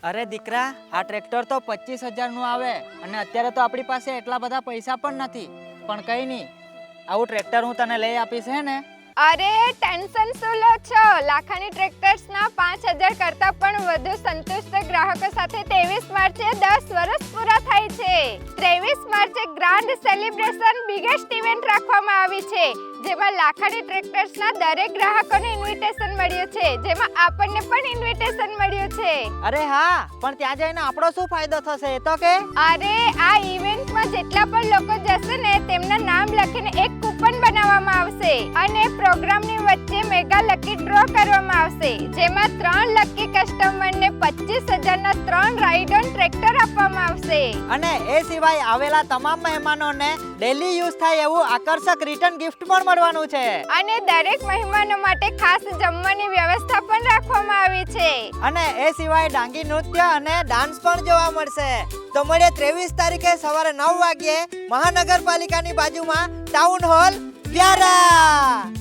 અરે દીકરા, આ ટ્રેક્ટર તો 25,000 નું આવે અને અત્યારે તો આપણી પાસે એટલા બધા પૈસા પણ નથી. પણ કઈ નહીં, આવું ટ્રેક્ટર હું તને લઈ આપીશ હે ને. અરે ટેન્શન શું લો છો? લાખાણી ટ્રેક્ટર્સના 5,000 કરતાં પણ વધુ સંતુષ્ટ ગ્રાહકો સાથે 23 માર્ચે 10 વર્ષ પૂરા થાય છે. 23 માર્ચે ગ્રાન્ડ સેલિબ્રેશન બિગેસ્ટ ઇવેન્ટ રાખવામાં આવી છે, જેમાં લાખાણી ટ્રેક્ટર્સના દરેક ગ્રાહકોને ઇન્વિટેશન મળ્યું છે, જેમાં આપણને પણ ઇન્વિટેશન મળ્યું છે. અરે હા, પણ ત્યાં જઈને આપણો શું ફાયદો થશે એ તો કે? અરે આ ઇવેન્ટમાં જેટલા પણ લોકો જશે ને તેમના નામ લખીને એક કૂપન બનાવવામાં આવશે અને પ્રોગ્રામની વચ્ચે મેગા લકી ડ્રો કરવામાં આવશે, જેમાં 3 લકી કસ્ટમરને 25,000 ના 3 રાઇડ ઓન ટ્રેક્ટર આપવામાં આવશે. અને એ સિવાય આવેલા તમામ મહેમાનોને ડેલી યુઝ થાય એવું આકર્ષક રિટર્ન ગિફ્ટ પણ મળવાનું છે. અને દરેક મહેમાનો માટે ખાસ જમવાની વ્યવસ્થા પણ રાખવામાં આવી છે. અને એ સિવાય ડાંગી નૃત્ય અને ડાન્સ પણ જોવા મળશે. તો મળીએ 23 તારીખે સવારે 9 વાગ્યે મહાનગરપાલિકાની બાજુમાં ટાઉન હોલ વ્યારા.